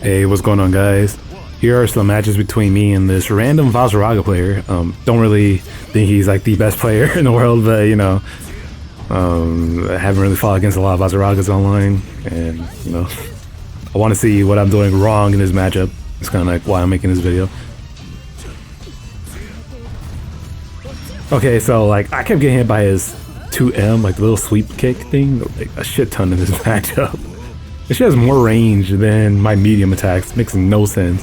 Hey, what's going on, guys? Here are some matches between me and this random Vaseraga player. Don't really think he's like the best player in the world, but you know, I haven't really fought against a lot of Vaseragas online, and you know, I want to see what I'm doing wrong in this matchup. It's kind of like why I'm making this video. Okay, so like I kept getting hit by his 2M, like the little sweep kick thing, like a shit ton in this matchup. It has more range than my medium attacks. Makes no sense.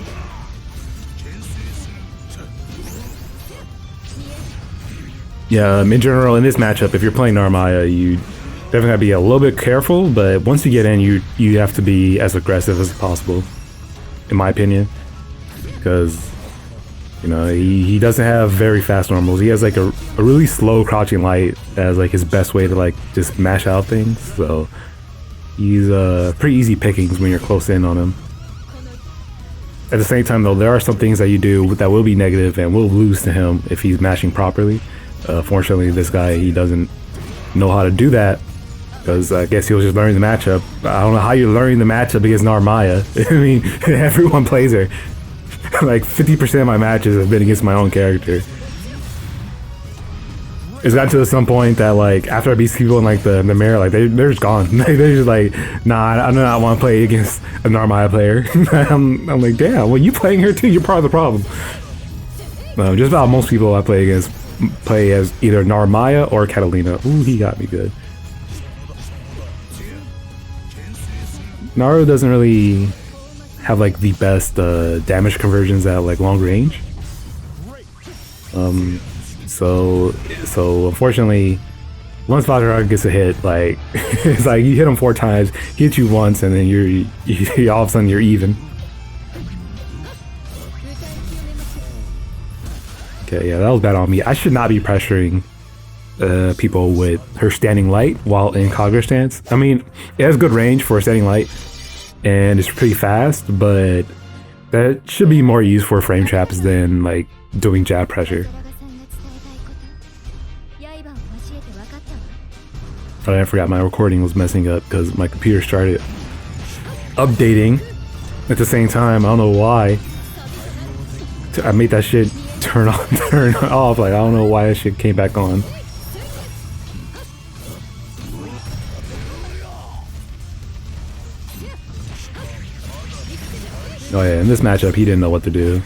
Yeah, in general, in this matchup, if you're playing Narmaya, you definitely have to be a little bit careful, but once you get in, you have to be as aggressive as possible, in my opinion. Because, you know, he doesn't have very fast normals. He has like a really slow crouching light as like his best way to like just mash out things, so he's pretty easy pickings when you're close in on him. At the same time though, there are some things that you do that will be negative and will lose to him if he's mashing properly. Fortunately, this guy, he doesn't know how to do that, because I guess he was just learning the matchup. I don't know how you're learning the matchup against Narmaya. I mean, everyone plays her. Like 50% of my matches have been against my own character. It's gotten to some point that like after I beat people in like the mirror, like they're just gone. They're just like, nah, I do not want to play against a Narmaya player. I'm like, damn, well you playing her too, you're part of the problem. Just about most people I play against play as either Narmaya or Catalina. Ooh, he got me good. Naru doesn't really have like the best damage conversions at like long range. So unfortunately, once Vaseraga gets a hit, like it's like you hit him 4 times, he hits you once, and then you're all of a sudden you're even. Okay, yeah, that was bad on me. I should not be pressuring people with her standing light while in Kagura stance. I mean, it has good range for a standing light, and it's pretty fast, but that should be more used for frame traps than like doing jab pressure. Oh, I forgot my recording was messing up because my computer started updating at the same time. I don't know why. I made that shit turn on, turn off. Like I don't know why that shit came back on. Oh yeah, in this matchup he didn't know what to do.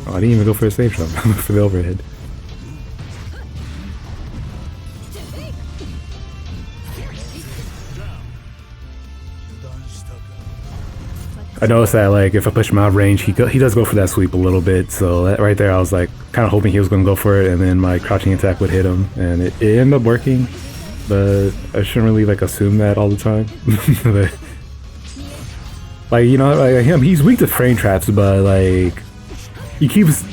Oh, I didn't even go for a safe shot. For the overhead. I noticed that like if I push him out of range, he does go for that sweep a little bit. So that, right there, I was like kind of hoping he was going to go for it, and then my crouching attack would hit him, and it ended up working. But I shouldn't really like assume that all the time. But, like, you know, like him, he's weak to frame traps, but like he keeps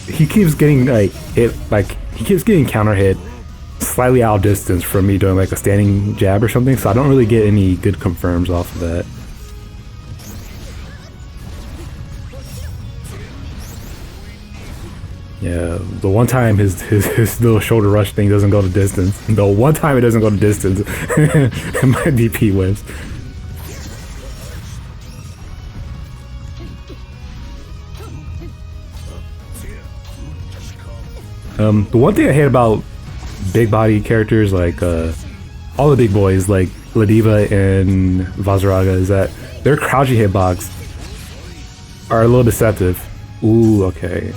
getting like hit, like he keeps getting counter hit slightly out of distance from me doing like a standing jab or something. So I don't really get any good confirms off of that. Yeah, the one time his little shoulder rush thing doesn't go to distance. The one time it doesn't go to distance, and my DP wins. The one thing I hate about big body characters like all the big boys like Ladiva and Vaseraga is that their crouching hitbox are a little deceptive. Ooh, okay.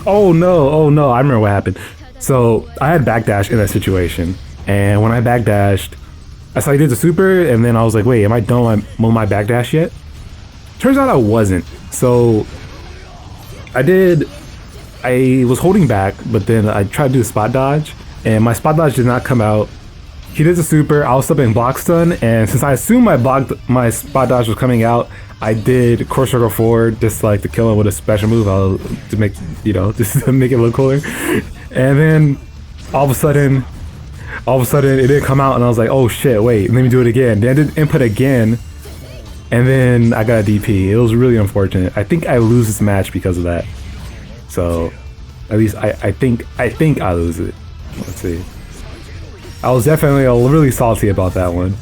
Oh no, I remember what happened. So I had backdash in that situation, and when I backdashed, I saw he did the super, and then I was like, wait, am I done with my backdash yet? Turns out I wasn't. So I was holding back, but then I tried to do a spot dodge, and my spot dodge did not come out. He did the super, I was up in block stun, and since I assumed my spot dodge was coming out, I did core circle forward just like to kill him with a special move to make, you know, just to make it look cooler. And then all of a sudden it didn't come out, and I was like, oh shit, wait, let me do it again. Then I did input again, and then I got a DP. It was really unfortunate. I think I lose this match because of that. So at least I think I lose it. Let's see. I was definitely really salty about that one.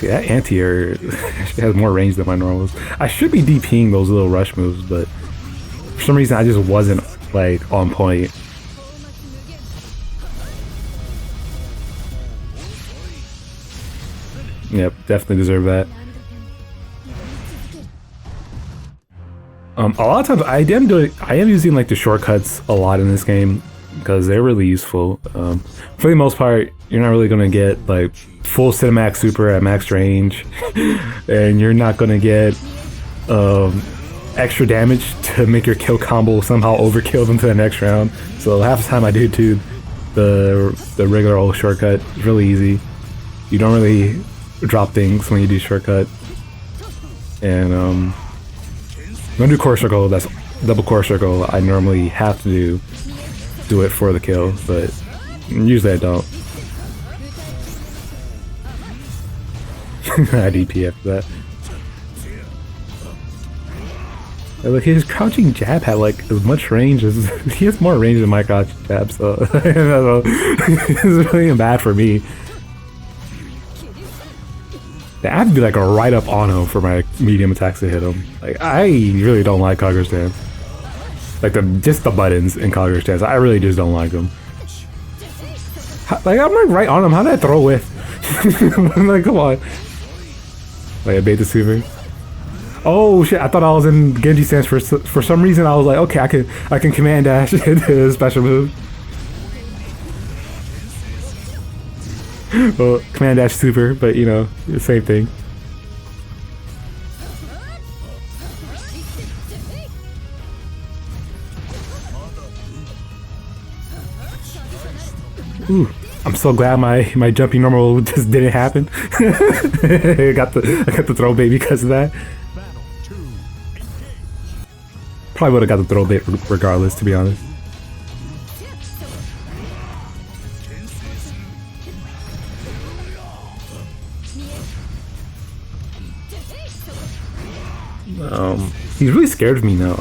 See, that anti-air actually has more range than my normals. I should be DPing those little rush moves, but for some reason I just wasn't like on point. Yep, definitely deserve that. A lot of times I am using like the shortcuts a lot in this game because they're really useful. For the most part, you're not really gonna get like full cinematic super at max range, and you're not gonna get extra damage to make your kill combo somehow overkill them to the next round. So half the time I do too, the regular old shortcut is really easy. You don't really drop things when you do shortcut, and when I do core circle, that's double core circle. I normally have to do it for the kill, but usually I don't. I DP after that. Like his crouching jab had like as much range as he has more range than my crouching jab, so it's really bad for me. I have to be like a right up on him for my medium attacks to hit him. Like I really don't like Cogger stance. Like just the buttons in Cogger stance, I really just don't like them. Like I'm like right on him. How did I throw with? I'm like, come on. Like I bait the super. Oh shit! I thought I was in Genji stance for some reason. I was like, okay, I can command dash into a special move. Well, command dash super, but you know, the same thing. Ooh, I'm so glad my jumping normal just didn't happen. I got the throw bait because of that. Probably would have got the throw bait regardless, to be honest. He's really scared of me now.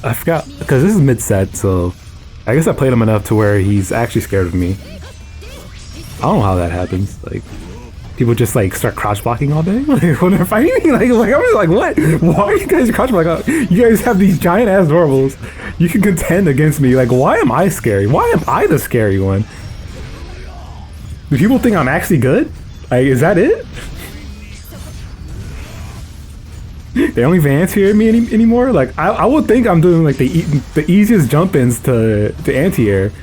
I forgot, because this is mid-set, so I guess I played him enough to where he's actually scared of me. I don't know how that happens. Like, people just like start crouch blocking all day like, when they're fighting. Like I'm just like, what? Why are you guys crouch blocking? You guys have these giant ass normals. You can contend against me. Like, why am I scary? Why am I the scary one? Do people think I'm actually good? Like, is that it? They don't even answer me anymore. Like I would think I'm doing like the easiest jump-ins to anti-air,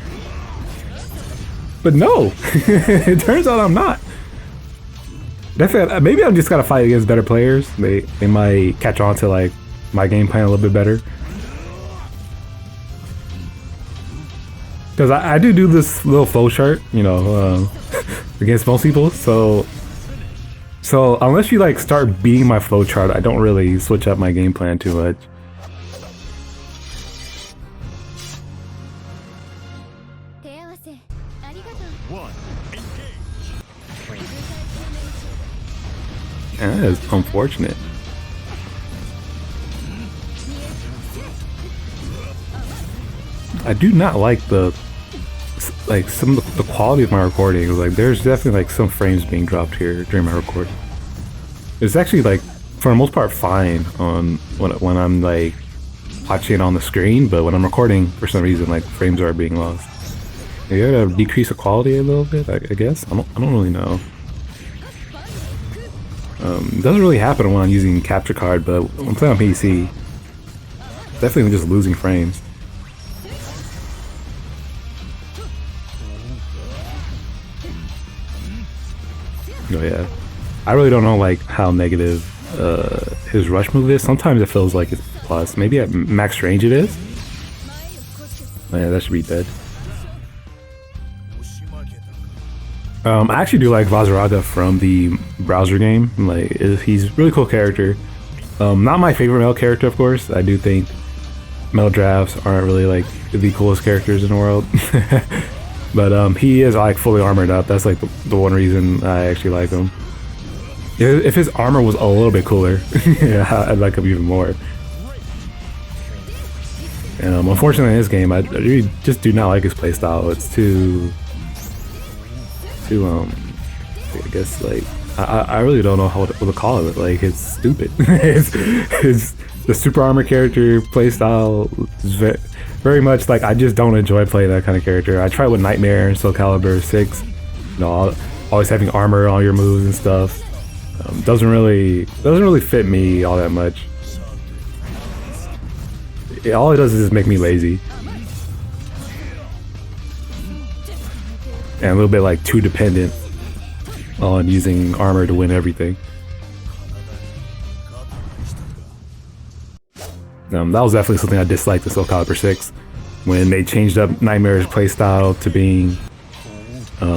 but no. It turns out I'm not. Definitely, maybe I'm just gotta fight against better players. They might catch on to like my game plan a little bit better. Because I do this little flow chart, you know, against most people. So unless you like start beating my flow chart, I don't really switch up my game plan too much. And that is unfortunate. I do not like some of the quality of my recording. Like there's definitely like some frames being dropped here during my recording. It's actually like for the most part fine on when I'm like watching it on the screen, but when I'm recording for some reason like frames are being lost. You gotta decrease the quality a little bit, I guess. I don't really know. It doesn't really happen when I'm using capture card, but when I'm playing on PC, definitely just losing frames. Oh yeah, I really don't know like how negative his rush move is. Sometimes it feels like it's plus. Maybe at max range it is. Oh, yeah, that should be dead. I actually do like Vaseraga from the browser game. Like he's a really cool character. Not my favorite metal character, of course. I do think metal drafts aren't really like the coolest characters in the world. But he is like fully armored up. That's like the one reason I actually like him. If his armor was a little bit cooler, yeah, I'd like him even more. And unfortunately in this game, I really just do not like his playstyle. It's too I guess like I really don't know what to call it. Like, it's stupid. it's the super armor character playstyle is very much like I just don't enjoy playing that kind of character. I tried with Nightmare and Soul Calibur 6. You know, always having armor on your moves and stuff. Doesn't really fit me all that much. All it does is just make me lazy. And a little bit like too dependent on using armor to win everything. That was definitely something I disliked in Soul Calibur 6 when they changed up Nightmare's playstyle to being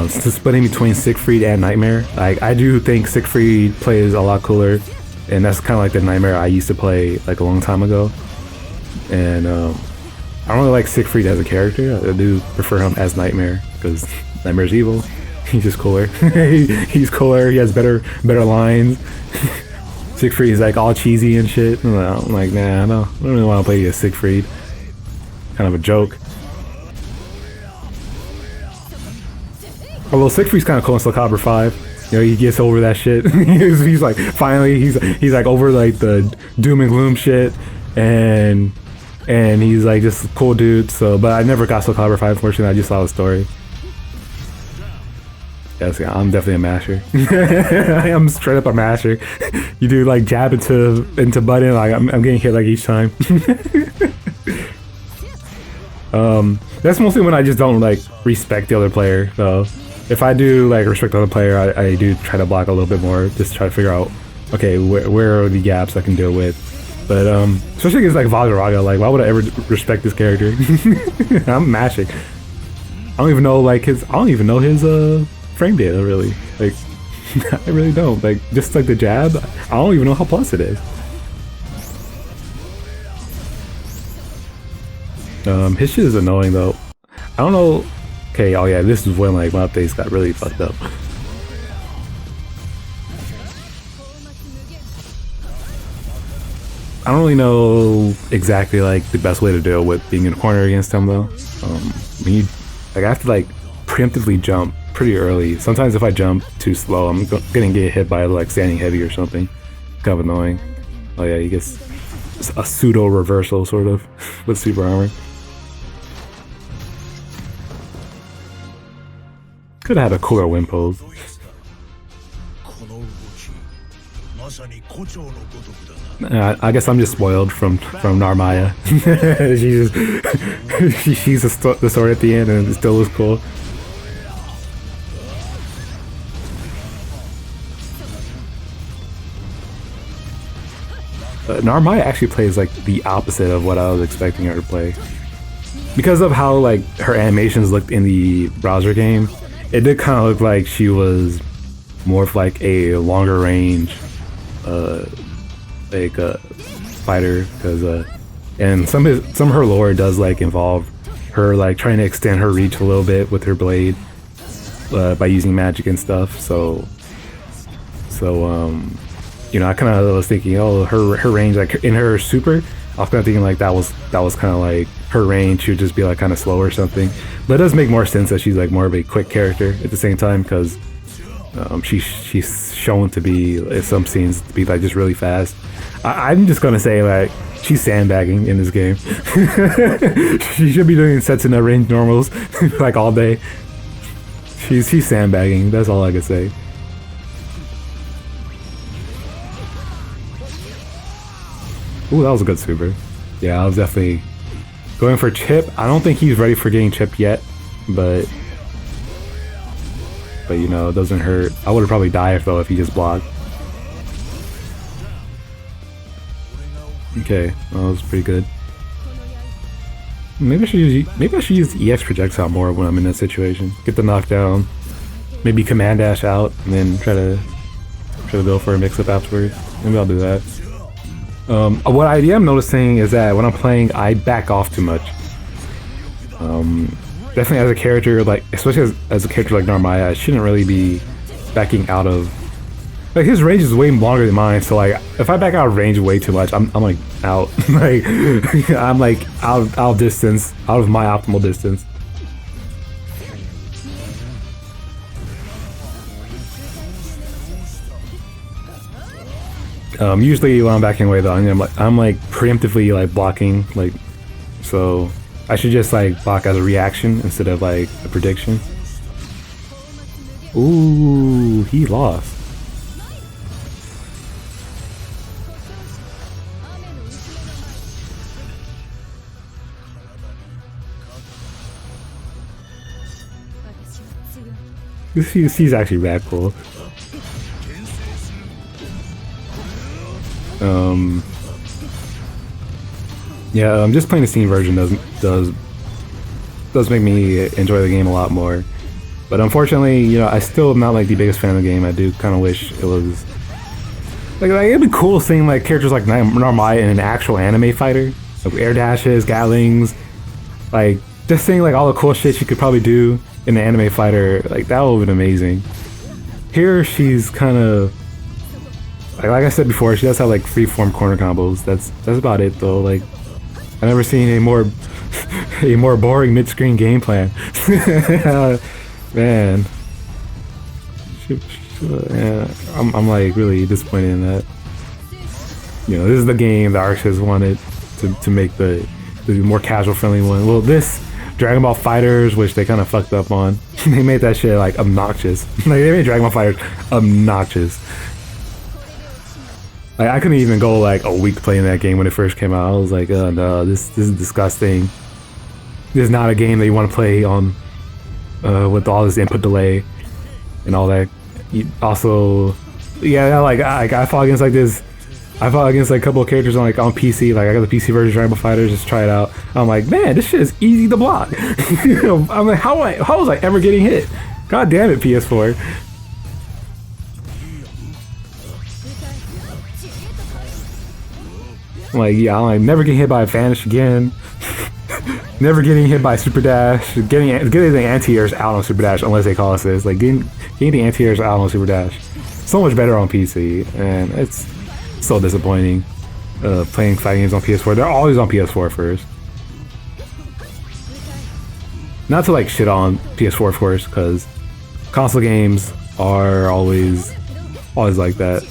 splitting between Siegfried and Nightmare. Like, I do think Siegfried plays a lot cooler, and that's kind of like the Nightmare I used to play like a long time ago. And I don't really like Siegfried as a character. I do prefer him as Nightmare because Nightmare's evil. He's just cooler. He's cooler. He has better lines. Siegfried is like all cheesy and shit. I'm like, nah, I don't really want to play as Siegfried. Kind of a joke. Although Siegfried's kind of cool in Soul Calibur 5. You know, he gets over that shit. he's like, finally, he's like over like the doom and gloom shit, and he's like just a cool dude. So, but I never got Soul Calibur 5, unfortunately. I just saw the story. Yes, yeah, I'm definitely a masher. I'm straight up a masher. You do like jab into button, like I'm getting hit like each time. That's mostly when I just don't like respect the other player. So if I do like respect the other player, I do try to block a little bit more, just try to figure out, okay, where are the gaps I can deal with. But especially against like Vaseraga, like why would I ever respect this character? I'm mashing. I don't even know his frame data really. Like I really don't. Like just like the jab, I don't even know how plus it is. His shit is annoying though. I don't know. Okay, oh yeah, this is when like my updates got really fucked up. I don't really know exactly like the best way to deal with being in a corner against him though. When I have to like preemptively jump pretty early. Sometimes if I jump too slow, I'm gonna get hit by like standing heavy or something. Kind of annoying. Oh yeah, he gets a pseudo reversal sort of with super armor. Could have had a cooler win pose. I guess I'm just spoiled from Narmaya. she's the sword at the end and it still looks cool. Narmaya actually plays like the opposite of what I was expecting her to play. Because of how like her animations looked in the browser game, it did kind of look like she was more of like a longer range fighter, because and some of her lore does like involve her like trying to extend her reach a little bit with her blade by using magic and stuff. So you know, I kind of was thinking, oh, her range, like in her super, I was kind of thinking like that was kind of like her range. She would just be like kind of slow or something. But it does make more sense that she's like more of a quick character at the same time, because she's shown to be in some scenes to be like just really fast. I'm just gonna say like she's sandbagging in this game. She should be doing sets in the range normals like all day. She's sandbagging. That's all I could say. Ooh, that was a good super. Yeah, I was definitely going for Chip. I don't think he's ready for getting Chip yet, but you know, it doesn't hurt. I would have probably died though if he just blocked. Okay, well, that was pretty good. Maybe I should use the EX projectile more when I'm in that situation. Get the knockdown, maybe command dash out, and then try to go for a mix up afterwards. Maybe I'll do that. What I am noticing is that when I'm playing, I back off too much. Definitely as a character, like especially as a character like Narmaya, I shouldn't really be backing out of. Like his range is way longer than mine, so like if I back out of range way too much, I'm like out. Like I'm like out of distance, out of my optimal distance. Usually when I'm backing away though, I'm like preemptively like blocking, like, so I should just like block as a reaction instead of like a prediction. Ooh, he lost. He's actually rad cool. Yeah, just playing the Steam version does make me enjoy the game a lot more. But unfortunately, you know, I still am not like the biggest fan of the game. I do kind of wish it was like it'd be cool seeing like characters like Narmaya in an actual anime fighter, like air dashes, gatlings, like just seeing like all the cool shit she could probably do in the anime fighter. Like that would have been amazing. Here she's kind of like I said before, she does have like freeform corner combos. That's about it though. Like I've never seen a more boring mid-screen game plan. Man, yeah, I'm like really disappointed in that. You know, this is the game the Arcs has wanted to make the more casual friendly one. Well, this Dragon Ball Fighters, which they kind of fucked up on, they made that shit like obnoxious. Like they made Dragon Ball Fighters obnoxious. Like I couldn't even go like a week playing that game when it first came out. I was like, oh no, this is disgusting. This is not a game that you want to play on with all this input delay and all that. Also, yeah, like I fought against like this. I fought against like a couple of characters on PC. Like I got the PC version of Dragon Ball Fighters. Just try it out. I'm like, man, this shit is easy to block. I'm like, how was I ever getting hit? God damn it, PS4. I'm like, yeah, I'm like, never getting hit by a Vanish again. Never getting hit by Super Dash. Getting the anti-airs out on Super Dash unless they call us this. Like getting the anti-airs out on Super Dash. So much better on PC, and it's so disappointing. Playing fighting games on PS4. They're always on PS4 first. Not to like shit on PS4, of course, because console games are always like that.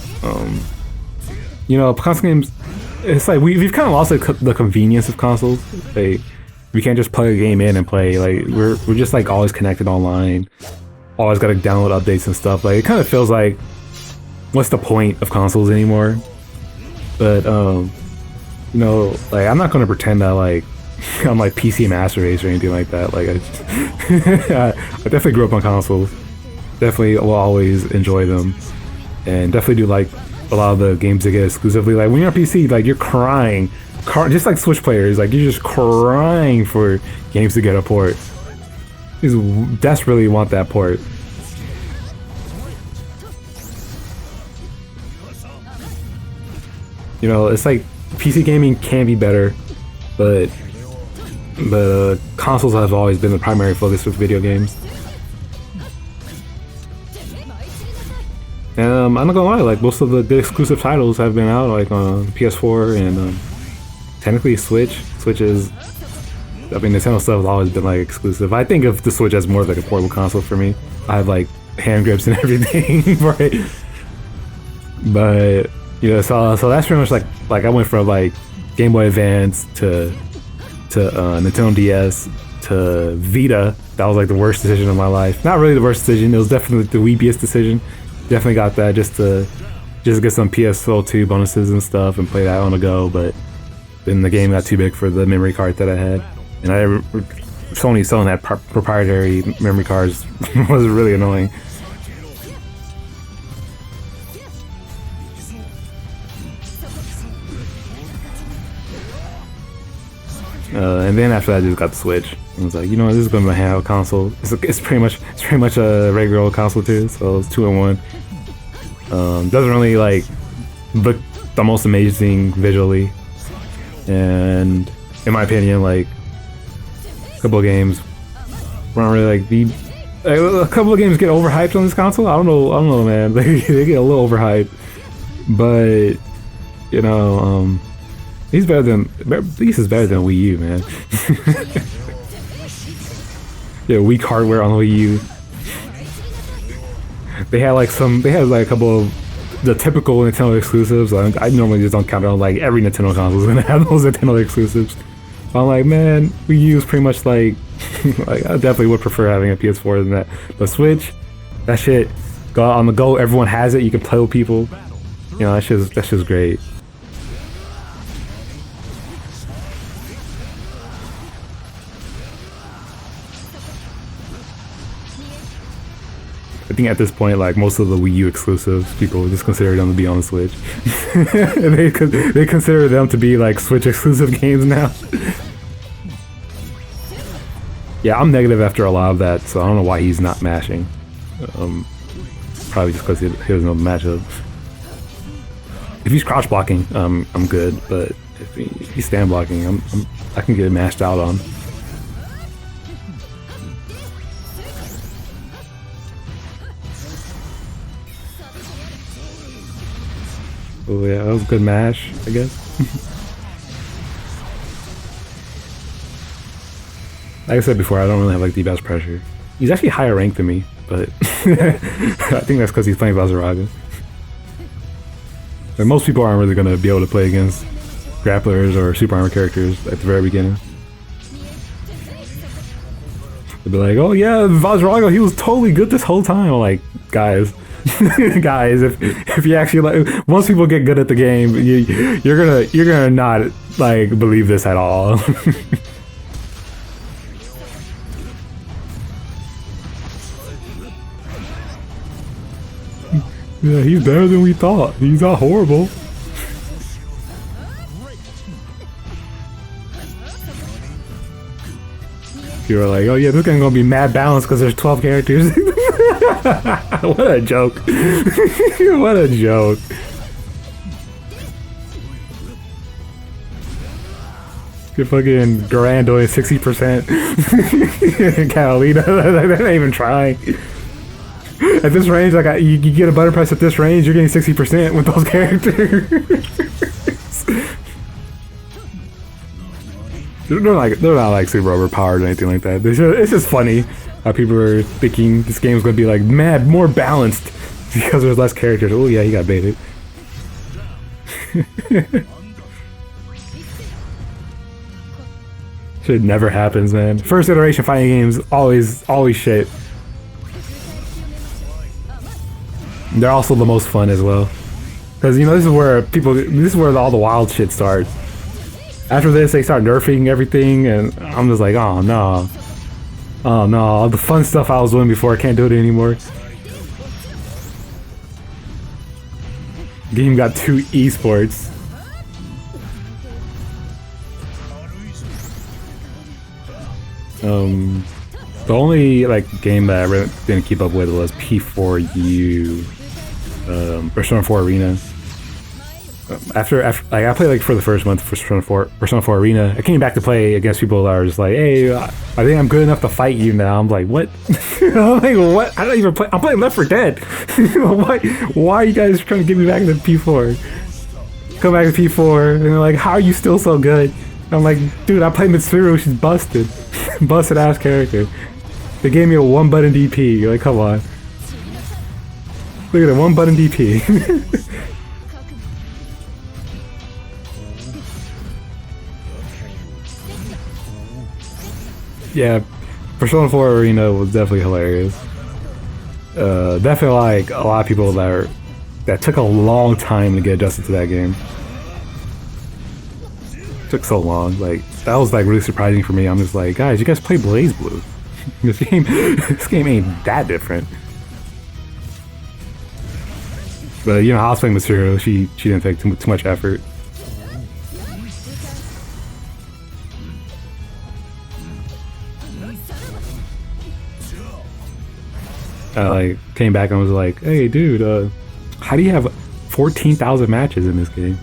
You know, console games. It's like we've kind of lost the convenience of consoles. Like we can't just plug a game in and play. Like we're just like always connected online. Always got to download updates and stuff. Like it kind of feels like, what's the point of consoles anymore? But you know, like I'm not gonna pretend that like I'm like PC master race or anything like that. Like I definitely grew up on consoles. Definitely will always enjoy them, and definitely do like a lot of the games that get exclusively. Like when you're on PC, like you're crying, just like Switch players, like you're just crying for games to get a port. You desperately want that port. You know, it's like PC gaming can be better, but consoles have always been the primary focus with video games. And I'm not gonna lie, like most of the exclusive titles have been out like on PS4 and technically Switch. Switch is, I mean, Nintendo stuff has always been like exclusive. I think of the Switch as more of like a portable console for me. I have like hand grips and everything for it. But you know, so that's pretty much like I went from like Game Boy Advance to Nintendo DS to Vita. That was like the worst decision of my life. Not really the worst decision. It was definitely the weebiest decision. Definitely got that just to get some PS2 bonuses and stuff and play that on the go. But then the game got too big for the memory card that I had, and Sony selling that proprietary memory cards was really annoying. And then after that, I just got the Switch. I was like, you know what, this is going to be my handheld console. It's pretty much a regular old console too. So it's 2-in-1. Doesn't really like look the most amazing visually, and in my opinion, like a couple of games weren't really a couple of games get overhyped on this console. I don't know, man. They get a little overhyped, but you know, This is better than Wii U, man. Yeah, weak hardware on the Wii U. They had like a couple of the typical Nintendo exclusives. I normally just don't count on like every Nintendo console is gonna have those Nintendo exclusives. I'm like, man, Wii U is pretty much like, like I definitely would prefer having a PS4 than that. But Switch, that shit, go out on the go. Everyone has it. You can play with people. You know, that's just great. I think at this point, like most of the Wii U exclusives, people just consider them to be on the Switch. they consider them to be like Switch exclusive games now. Yeah, I'm negative after a lot of that, so I don't know why he's not mashing. Probably just because he doesn't know the matchup. If he's crouch blocking, I'm good, but if he's stand blocking, I can get mashed out on. Oh yeah, that was a good mash, I guess. Like I said before, I don't really have like the best pressure. He's actually higher ranked than me, but I think that's because he's playing Vaseraga. Like most people aren't really gonna be able to play against grapplers or super armor characters at the very beginning. They'll be like, "Oh yeah, Vaseraga, he was totally good this whole time." I'm like, guys. Guys, if you actually like, once people get good at the game, you're gonna not like believe this at all. Yeah, he's better than we thought. He's not horrible. You're like, oh yeah, this game's gonna be mad balanced because there's 12 characters. What a joke. What a joke. Good fucking Duran doing 60%. Catalina, they're not even trying. At this range, like you get a butter press at this range, you're getting 60% with those characters. They're not like super overpowered or anything like that. It's just funny how people are thinking this game's gonna be like mad more balanced because there's less characters. Oh yeah, he got baited. Shit never happens, man. First iteration fighting games always shit. They're also the most fun as well, because you know this is where all the wild shit starts. After this, they start nerfing everything, and I'm just like, oh no, all the fun stuff I was doing before, I can't do it anymore. Game got 2 esports. The only like game that I really didn't keep up with was P4U, Persona 4 Arena. After like I played like for the first month for Persona 4 Arena, I came back to play against people that are just like, hey, I think I'm good enough to fight you now. I'm like, what? I'm like, what? I don't even play. I'm playing Left 4 Dead. Why are you guys trying to get me back into P4? Come back to P4, and they're like, how are you still so good? And I'm like, dude, I play Mitsuru. She's busted, busted ass character. They gave me a 1-button DP. You're like, come on. Look at it, 1-button DP. Yeah, Persona 4 Arena was definitely hilarious. Definitely like a lot of people that took a long time to get adjusted to that game. Took so long. Like that was like really surprising for me. I'm just like, guys, you guys play BlazBlue. This game ain't that different. But you know, I was playing Material. She didn't take too much effort. I like came back and was like, hey dude, how do you have 14,000 matches in this game?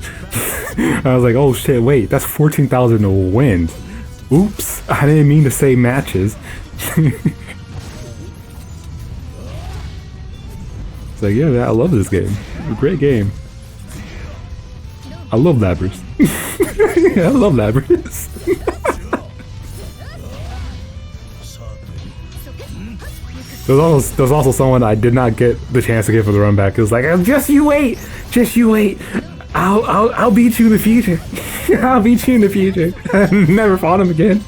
I was like, oh shit, wait, that's 14,000 wins. Oops, I didn't mean to say matches. It's like, yeah, I love this game. It's a great game. I love Labyrinth. I love Labyrinth. There's also someone I did not get the chance to get for the run back. It was like, just you wait, I'll beat you in the future. I'll beat you in the future. Never fought him again.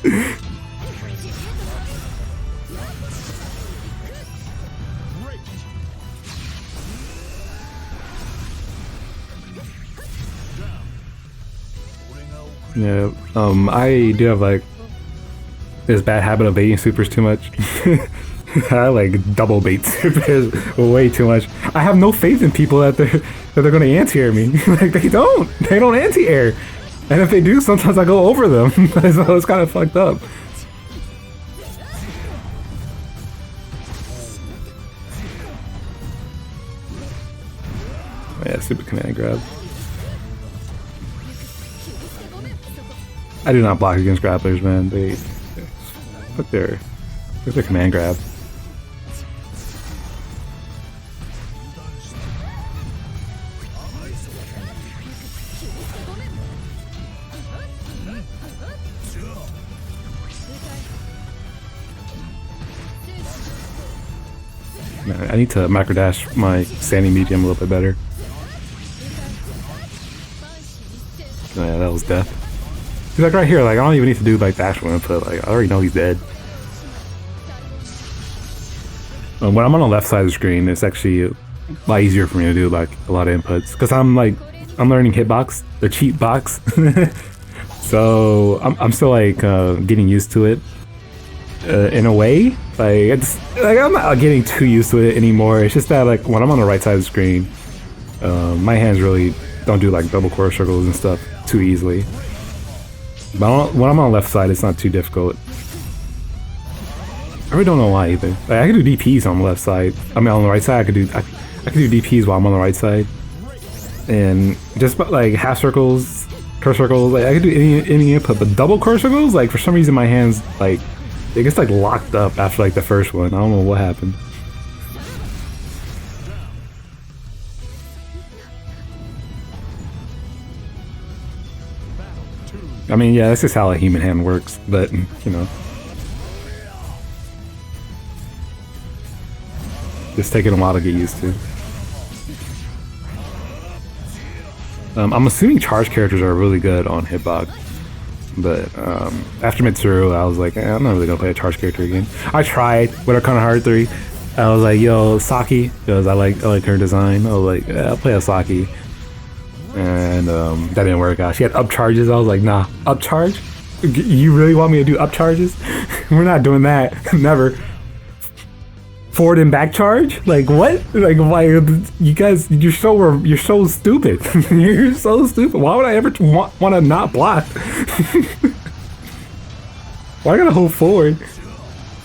Yeah, I do have like this bad habit of baiting supers too much. I like double bait supers way too much. I have no faith in people that they're gonna anti-air me. Like they don't anti-air, and if they do, sometimes I go over them. So it's kind of fucked up. Yeah, super command grab. I do not block against grapplers, man. They put their command grab. Man, I need to macro dash my standing medium a little bit better. Yeah, that was death. He's like right here, like I don't even need to do like the actual input, like I already know he's dead. When I'm on the left side of the screen, it's actually a lot easier for me to do like a lot of inputs because I'm learning hitbox, the cheat box. So I'm still like getting used to it in a way. Like I'm not getting too used to it anymore. It's just that like when I'm on the right side of the screen, my hands really don't do like double core circles and stuff too easily. But when I'm on the left side, it's not too difficult. I really don't know why either. Like, I can do DPs on the left side. I mean, on the right side, I can do DPs while I'm on the right side, and just like half circles, curve circles. Like I can do any input, but double curve circles, like for some reason my hands like it gets like locked up after like the first one. I don't know what happened. I mean, yeah, that's just how a human hand works, but, you know. Just taking a while to get used to. I'm assuming charge characters are really good on hitbox, but after Mitsuru, I was like, I'm not really gonna play a charge character again. I tried with Arcana Heart 3. I was like, yo, Saki, because I like her design. I was like, yeah, I'll play a Saki. And that didn't work out. She had up charges. I was like, nah, up charge? You really want me to do up charges? We're not doing that. Never. Forward and back charge? Like what? Like why? You guys, you're so stupid. You're so stupid. Why would I ever want to not block? Why I gotta hold forward?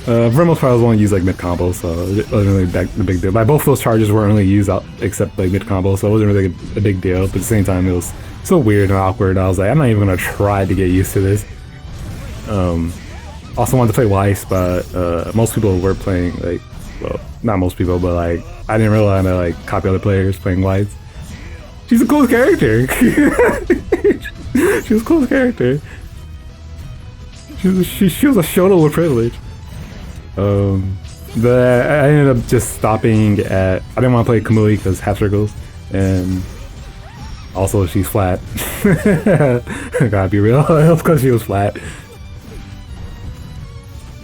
Vermos probably was only used like mid combo, so it wasn't really the big deal. Like both of those charges weren't really used out except like mid combo, so it wasn't really a big deal. But at the same time, it was so weird and awkward. I was like, I'm not even gonna try to get used to this. Also wanted to play Weiss, but most people were playing like, well, not most people, but like I didn't really want to like copy other players playing Weiss. She's a cool character. She was a cool character. She was a Shoto with privilege. But I ended up just stopping at. I didn't want to play Kamui because half circles, and also she's flat. I gotta be real, because she was flat.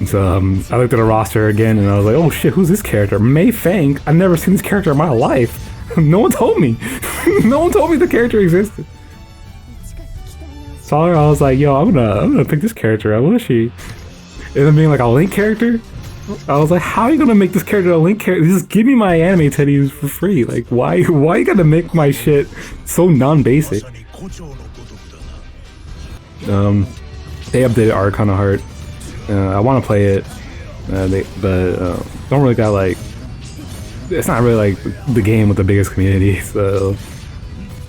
And so I looked at the roster again, and I was like, "Oh shit, who's this character? Mei Fang? I've never seen this character in my life. No one told me. No one told me the character existed." Saw her, I was like, "Yo, I'm gonna pick this character up. What is she?" And then being like a Link character. I was like, how are you gonna make this character a Link character? Just give me my anime teddies for free. Like, why you gotta make my shit so non-basic? They updated Arcana Heart. I want to play it, but don't really got like. It's not really like the game with the biggest community. So,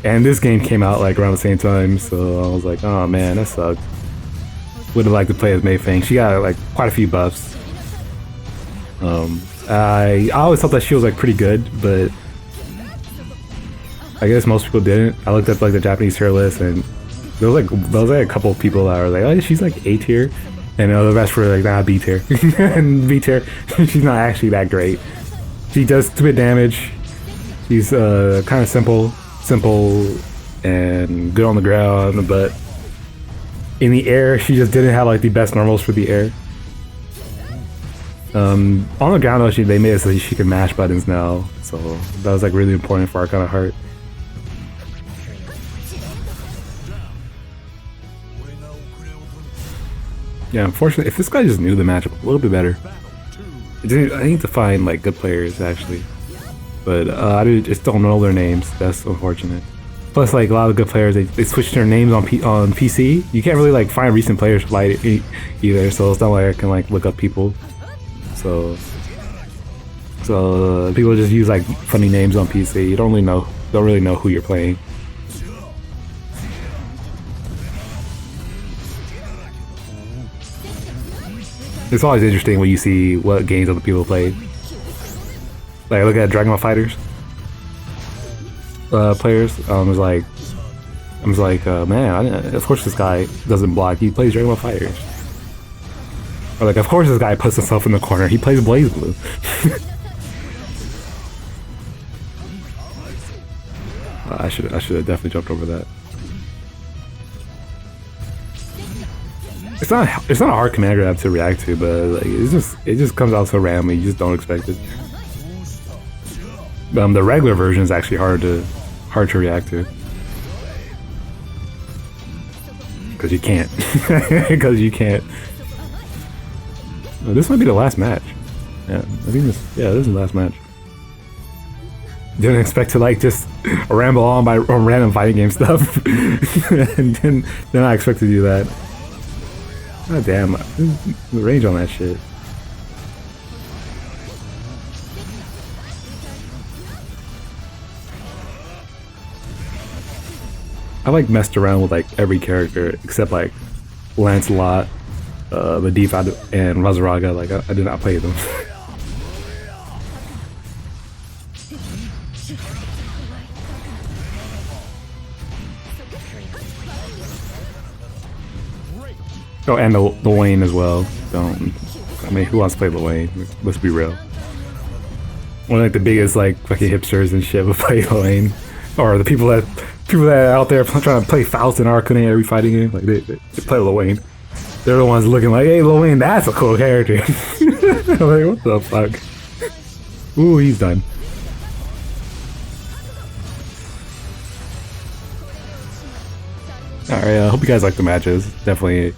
and this game came out like around the same time, so I was like, oh man, that sucked. Would have liked to play as Mei Fang. She got like quite a few buffs. I always thought that she was like pretty good, but I guess most people didn't. I looked at like the Japanese tier list, and there was like a couple of people that were like, oh, she's like A tier, And the rest were like, nah, B tier. And B tier, she's not actually that great. She does 2-bit damage. She's kind of simple, and good on the ground, but in the air, she just didn't have like the best normals for the air. On the ground though, they made it so she can mash buttons now, so that was like really important for our kind of heart. Yeah, unfortunately, if this guy just knew the matchup a little bit better, I need to find like good players actually, but I just don't know their names. That's unfortunate. Plus, like a lot of good players, they switched their names on PC. You can't really like find recent players like either, so it's not like I can like look up people. So people just use like funny names on PC. You don't really know who you're playing. It's always interesting when you see what games other people played. Like look at Dragon Ball Fighters players. I was like, man, of course this guy doesn't block. He plays Dragon Ball Fighters. Or like, of course this guy puts himself in the corner. He plays BlazBlue. I should have definitely jumped over that. It's not a hard command grab to react to, but like it just comes out so randomly. You just don't expect it. The regular version is actually hard to react to. Because you can't. Because you can't. Oh, this might be the last match. Yeah, I think this is the last match. Didn't expect to like just ramble on random fighting game stuff. And then I expect to do that. God damn, the range on that shit. I like messed around with like every character except like Lancelot, the Default, and Vaseraga. Like I did not play them. Oh, and the Wayne as well. I mean, who wants to play the Wayne? Let's be real. One of like the biggest like fucking hipsters and shit would play the Wayne, or the people that are out there trying to play Faust and Arcane every fighting game. Like they play Lil Wayne. They're the ones looking like, hey, Lil Wayne, that's a cool character. I'm like, what the fuck? Ooh, he's done. Alright, I hope you guys like the matches. Definitely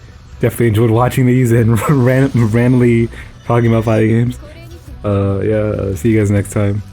enjoyed watching these and randomly talking about fighting games. Yeah, see you guys next time.